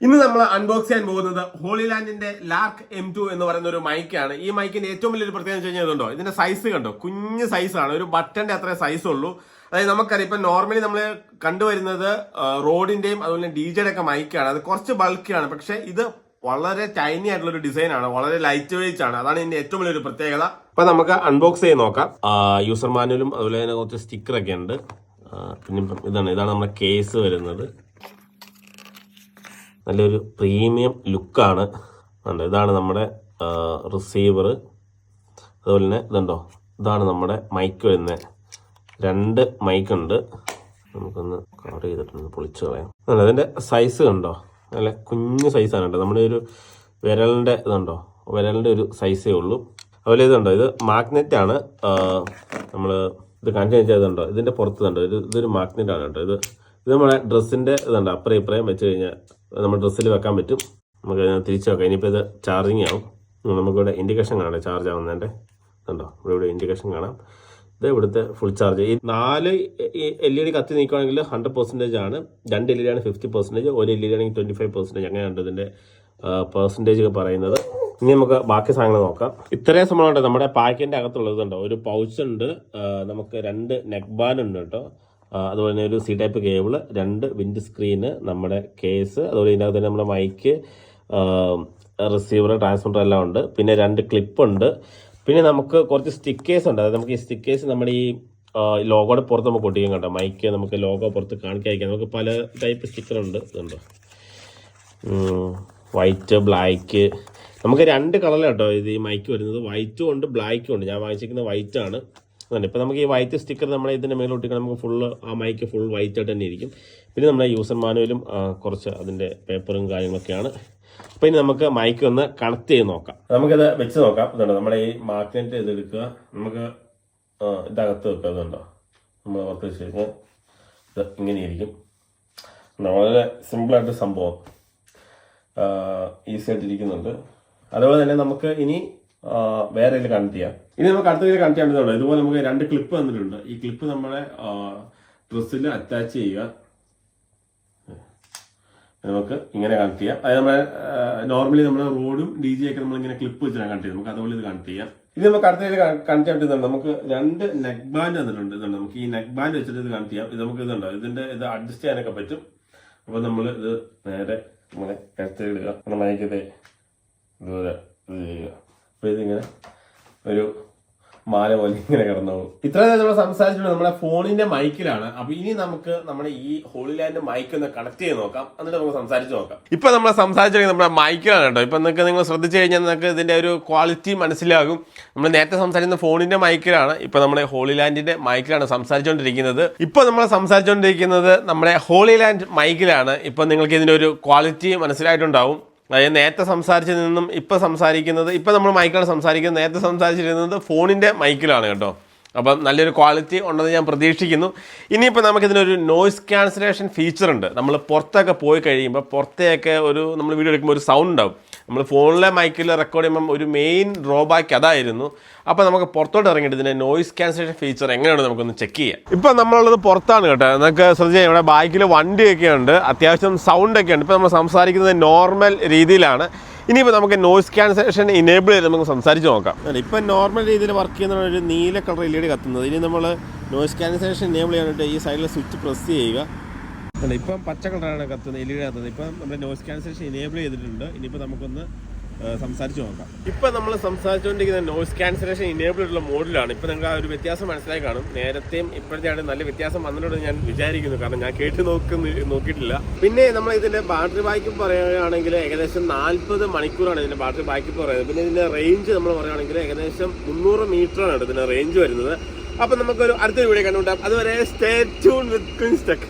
ഇന്ന് നമ്മൾ അൺബോക്സ് ചെയ്യാൻ പോകുന്നത് ഹോളിലാൻഡിന്റെ ലാർക്ക് M2 എന്ന് പറയുന്ന ഒരു മൈക്കാണ്. ഈ മൈക്കിന്റെ ഏറ്റവും വലിയൊരു പ്രത്യേകത വെച്ച് കഴിഞ്ഞാൽ ഇതുണ്ടോ, ഇതിന്റെ സൈസ് കണ്ടോ, കുഞ്ഞു സൈസാണ്, ഒരു ബട്ടന്റെ അത്രേ സൈസ് ഉള്ളൂ. അതായത് നമുക്കറിയാം ഇപ്പൊ നോർമലി നമ്മൾ കണ്ടുവരുന്നത് റോഡിന്റെയും അതുപോലെ DJയുടെ ഒക്കെ മൈക്കാണ്. അത് കുറച്ച് ബൾക്കിയാണ്, പക്ഷെ ഇത് വളരെ ടൈനി ആയിട്ടുള്ള ഒരു ഡിസൈൻ ആണ്, വളരെ ലൈറ്റ് വെയിറ്റ് ആണ്. അതാണ് ഇതിന്റെ ഏറ്റവും വലിയൊരു പ്രത്യേകത. അപ്പൊ നമുക്ക് അൺബോക്സ് ചെയ്ത് നോക്കാം. യൂസർ മാനുവലും അതുപോലെ തന്നെ കുറച്ച് സ്റ്റിക്കറൊക്കെ ഉണ്ട്. പിന്നെ ഇതാണ് നമ്മുടെ കേസ് വരുന്നത്. നല്ലൊരു പ്രീമിയം ലുക്കാണ്. ഇതാണ് നമ്മുടെ റിസീവർ. അതുപോലെ തന്നെ ഇതുണ്ടോ, ഇതാണ് നമ്മുടെ മൈക്ക് വരുന്നത്. 2 മൈക്കുണ്ട്. നമുക്കൊന്ന് കവർ ചെയ്തിട്ടൊന്ന് പൊളിച്ച് കളയാം. അതിൻ്റെ സൈസ് കണ്ടോ, നല്ല കുഞ്ഞു സൈസാണ് കേട്ടോ. നമ്മുടെ ഒരു വിരലിൻ്റെ ഇതുണ്ടോ, വിരലിൻ്റെ ഒരു സൈസേ ഉള്ളൂ. അതുപോലെ ഇതുണ്ടോ, ഇത് മാഗ്നറ്റാണ്. നമ്മൾ ഇത് കാണിച്ചു വെച്ചാൽ ഇതുണ്ടോ, ഇതിൻ്റെ പുറത്ത് കണ്ടോ, ഇതൊരു മാഗ്നറ്റാണ് കേട്ടോ. ഇത് നമ്മുടെ ഡ്രസ്സിൻ്റെ ഇതുണ്ടോ, അപ്പുറം ഇപ്പുറം വെച്ച് കഴിഞ്ഞാൽ നമ്മുടെ ഡ്രസ്സിൽ വെക്കാൻ പറ്റും. നമുക്ക് തിരിച്ച് വെക്കാം. ഇനിയിപ്പോൾ ഇത് ചാർജിങ് ആവും. നമുക്കിവിടെ ഇൻഡിക്കേഷൻ കാണാം ചാർജ് ആവുന്നതിൻ്റെ. കണ്ടോ, ഇവിടെ ഇൻഡിക്കേഷൻ കാണാം. ഇത് ഇവിടുത്തെ ഫുൾ ചാർജ്. ഈ 4 LED കത്തി നീക്കുകയാണെങ്കിൽ 100% ആണ്. 2 LED ആണ് 50%, 1 LED ആണെങ്കിൽ 25%. അങ്ങനെയാണ് ഇതിൻ്റെ പെർസെൻറ്റേജ് പറയുന്നത്. ഇനി നമുക്ക് ബാക്കി സാധനങ്ങൾ നോക്കാം. ഇത്രയും സംഭവമുണ്ട് നമ്മുടെ പാക്കിൻ്റെ അകത്തുള്ളതുണ്ടോ. ഒരു പൗച്ച് ഉണ്ട്, നമുക്ക് 2 നെക്ക് ബാൻഡ് ഉണ്ട് കേട്ടോ. അതുപോലെ തന്നെ ഒരു C type cable, 2 wind screen, നമ്മുടെ കേസ്, അതുപോലെ ഇതിനകത്ത് തന്നെ നമ്മുടെ മൈക്ക്, റിസീവർ, ട്രാൻസ്മിറ്റർ എല്ലാം ഉണ്ട്. പിന്നെ 2 ക്ലിപ്പുണ്ട്. പിന്നെ നമുക്ക് കുറച്ച് സ്റ്റിക്കേഴ്സ് ഉണ്ട്. അതായത് നമുക്ക് ഈ സ്റ്റിക്കേഴ്സ് നമ്മുടെ ഈ ലോഗോയുടെ പുറത്ത് നമുക്ക് ഒട്ടിക്കാൻ കേട്ടോ. മൈക്ക് നമുക്ക് ലോഗോ പുറത്ത് കാണിക്കാൻ നമുക്ക് പല ടൈപ്പ് സ്റ്റിക്കർ ഉണ്ട്. ഇതുണ്ടോ, വൈറ്റ്, ബ്ലാക്ക്, നമുക്ക് 2 കളറിലാണ് കേട്ടോ ഇത് ഈ മൈക്ക് വരുന്നത്. വൈറ്റും ഉണ്ട് ബ്ലാക്കും ഉണ്ട്. ഞാൻ വാങ്ങിച്ചിരിക്കുന്നത് വൈറ്റ് ആണ്. ഇപ്പം നമുക്ക് ഈ വൈറ്റ് സ്റ്റിക്കർ നമ്മുടെ ഇതിൻ്റെ മേലെ ഒട്ടിക്കണം. നമുക്ക് ഫുള്ള് ആ മൈക്ക് ഫുൾ വൈറ്റ് ആയിട്ട് തന്നെ ഇരിക്കും. പിന്നെ നമ്മുടെ യൂസർ മാനുവലും കുറച്ച് അതിൻ്റെ പേപ്പറും കാര്യങ്ങളൊക്കെയാണ്. അപ്പോൾ ഇനി നമുക്ക് മൈക്ക് ഒന്ന് കണക്ട് ചെയ്ത് നോക്കാം. നമുക്കിത് വെച്ച് നോക്കാം. ഇതുണ്ടോ, നമ്മുടെ ഈ മാഗ്നറ്റ് ഇതെടുക്കുക. നമുക്ക് ഇതകത്ത് വെക്കുക. ഇതുണ്ടോ, നമ്മൾ പുറത്ത് വെച്ച് കഴിഞ്ഞാൽ ഇത് ഇങ്ങനെ ഇരിക്കും. വളരെ സിമ്പിളായിട്ട് സംഭവം ഈസി ആയിട്ടിരിക്കുന്നുണ്ട്. അതുപോലെ തന്നെ നമുക്ക് ഇനി വേറെ ഇതിൽ കണക്ട് ചെയ്യാം. ഇനി നമുക്ക് അടുത്ത ഇതിൽ കണക്ട് ചെയ്യാൻ ഇതുപോലെ നമുക്ക് 2 ക്ലിപ്പ് തന്നിട്ടുണ്ട്. ഈ ക്ലിപ്പ് നമ്മുടെ ഡ്രസ്സിൽ അറ്റാച്ച് ചെയ്യുക. നമുക്ക് ഇങ്ങനെ കണക്ട് ചെയ്യാം. അതായത് നമ്മുടെ നോർമലി നമ്മുടെ റോഡും DJ ഒക്കെ നമ്മളിങ്ങനെ ക്ലിപ്പ് വെച്ചാണ് കണക്ട് ചെയ്യുന്നത്. നമുക്ക് അതുപോലെ ഇത് കണക്ട് ചെയ്യാം. ഇത് നമുക്ക് അടുത്ത ഇതിൽ കണക്ട് ചെയ്യാൻ പറ്റുന്നുണ്ട്. നമുക്ക് 2 നെക്ക് ബാൻഡ് തന്നിട്ടുണ്ട്. ഇതുണ്ട്, നമുക്ക് ഈ നെക്ക് ബാൻഡ് വെച്ചിട്ട് ഇത് കണക്ട് ചെയ്യാം. ഇത് നമുക്ക് ഇതുണ്ടോ, ഇതിന്റെ ഇത് അഡ്ജസ്റ്റ് ചെയ്യാനൊക്കെ പറ്റും. അപ്പൊ നമ്മൾ ഇത് നേരെ ഇങ്ങനെ എടുത്തിടുക. മയക്കത്തെ ഇതുപോലെ ഇത് ചെയ്യുക. അപ്പൊ ഇതിങ്ങനെ ഒരു മാല പോലെ ഇങ്ങനെ കിടന്നു പോകും. ഇത്രയും നമ്മൾ സംസാരിച്ചിട്ടുണ്ട് നമ്മുടെ ഫോണിന്റെ മൈക്കിലാണ്. അപ്പൊ ഇനി നമുക്ക് നമ്മുടെ ഈ ഹോളിലാൻഡ് മൈക്ക് ഒന്ന് കണക്ട് ചെയ്ത് നോക്കാം. എന്നിട്ട് നമുക്ക് സംസാരിച്ച് നോക്കാം. ഇപ്പൊ നമ്മൾ സംസാരിച്ചിട്ടുണ്ടെങ്കിൽ നമ്മുടെ മൈക്കിലാണ് കേട്ടോ. ഇപ്പൊ നിങ്ങൾ ശ്രദ്ധിച്ചു കഴിഞ്ഞാൽ നിങ്ങൾക്ക് ഇതിന്റെ ഒരു ക്വാളിറ്റി മനസ്സിലാകും. നമ്മൾ നേരത്തെ സംസാരിക്കുന്ന ഫോണിന്റെ മൈക്കിലാണ്. ഇപ്പൊ നമ്മുടെ ഹോളിലാൻഡിന്റെ മൈക്കിലാണ് സംസാരിച്ചുകൊണ്ടിരിക്കുന്നത്. ഇപ്പൊ നമ്മൾ സംസാരിച്ചുകൊണ്ടിരിക്കുന്നത് നമ്മുടെ ഹോളിലാൻഡ് മൈക്കിലാണ്. ഇപ്പൊ നിങ്ങൾക്ക് ഇതിന്റെ ഒരു ക്വാളിറ്റി മനസ്സിലായിട്ടുണ്ടാവും. അതായത് നേരത്തെ സംസാരിച്ചതിൽ നിന്നും ഇപ്പം സംസാരിക്കുന്നത്, ഇപ്പം നമ്മൾ മൈക്കിലാണ് സംസാരിക്കുന്നത്. നേരത്തെ സംസാരിച്ചിരുന്നത് ഫോണിൻ്റെ മൈക്കിലാണ് കേട്ടോ. അപ്പം നല്ലൊരു ക്വാളിറ്റി ഉണ്ടെന്ന് ഞാൻ പ്രതീക്ഷിക്കുന്നു. ഇനിയിപ്പോൾ നമുക്കിതിനൊരു നോയ്സ് ക്യാൻസലേഷൻ ഫീച്ചർ ഉണ്ട്. നമ്മൾ പുറത്തൊക്കെ പോയി കഴിയുമ്പോൾ പുറത്തേക്ക് നമ്മൾ വീഡിയോ എടുക്കുമ്പോൾ ഒരു സൗണ്ട് ഉണ്ടാവും. നമ്മൾ ഫോണിലെ മൈക്കിൽ റെക്കോർഡ് ചെയ്യുമ്പം ഒരു മെയിൻ ഡ്രോബാക്ക് അതായിരുന്നു. അപ്പോൾ നമുക്ക് പുറത്തോട്ട് ഇറങ്ങിയിട്ട് ഇതിൻ്റെ നോയ്സ് ക്യാൻസലേഷൻ ഫീച്ചർ എങ്ങനെയാണ് നമുക്കൊന്ന് ചെക്ക് ചെയ്യാം. ഇപ്പോൾ നമ്മളുള്ളത് പുറത്താണ് കേട്ടോ. നമുക്ക് ശ്രദ്ധിച്ചാൽ ഇവിടെ ബാക്കിൽ വണ്ടിയൊക്കെ ഉണ്ട്, അത്യാവശ്യം സൗണ്ടൊക്കെ ഉണ്ട്. ഇപ്പോൾ നമ്മൾ സംസാരിക്കുന്നത് നോർമൽ രീതിയിലാണ്. ഇനിയിപ്പോൾ നമുക്ക് നോയ്സ് ക്യാൻസലേഷൻ ഇനേബിൾ ചെയ്ത് നമുക്ക് സംസാരിച്ച് നോക്കാം. ഇപ്പം നോർമൽ രീതിയിൽ വർക്ക് ചെയ്യുന്ന ഒരു നീല കളർ LED കത്തുന്നത്. ഇനി നമ്മൾ നോയ്സ് ക്യാൻസലേഷൻ ഇനേബിൾ ചെയ്യാനായിട്ട് ഈ സൈഡിൽ സ്വിച്ച് പ്രസ് ചെയ്യുക. ഇപ്പം പച്ച കളറാണ് കത്തുന്നത്, LED കത്തുന്നത്. ഇപ്പം നമ്മൾ നോയ്സ് ക്യാൻസലേഷൻ ഇനേബിൾ ചെയ്തിട്ടുണ്ട്. ഇനിയിപ്പോൾ നമുക്കൊന്ന് സംസാരിച്ച് നോക്കാം. ഇപ്പം നമ്മൾ സംസാരിച്ചുകൊണ്ടിരിക്കുന്ന നോയ്സ് ക്യാൻസലേഷൻ ഇനേബിൾ ഉള്ള മോഡിലാണ്. ഇപ്പം നിങ്ങൾക്ക് ആ ഒരു വ്യത്യാസം മനസ്സിലായി കാണും. നേരത്തെയും ഇപ്പോഴത്തെയാണ് നല്ല വ്യത്യാസം വന്നിട്ടുണ്ടെന്ന് ഞാൻ വിചാരിക്കുന്നു. കാരണം ഞാൻ കേട്ട് നോക്കിയിട്ടില്ല. പിന്നെ നമ്മൾ ഇതിൻ്റെ ബാറ്ററി ബാക്കപ്പ് പറയുകയാണെങ്കിൽ ഏകദേശം 40 മണിക്കൂറാണ് ഇതിൻ്റെ ബാറ്ററി ബാക്കപ്പ് പറയുന്നത്. പിന്നെ ഇതിൻ്റെ റേഞ്ച് നമ്മൾ പറയുകയാണെങ്കിൽ ഏകദേശം 300 മീറ്ററാണ് ഇതിൻ്റെ റേഞ്ച് വരുന്നത്. അപ്പം നമുക്കൊരു അടുത്തൊരു വീഡിയോ കണ്ടുകൊണ്ടാം. അതുവരെ സ്റ്റേ ട്യൂൺ വിത്ത് ക്വിൻസ് ടെക്.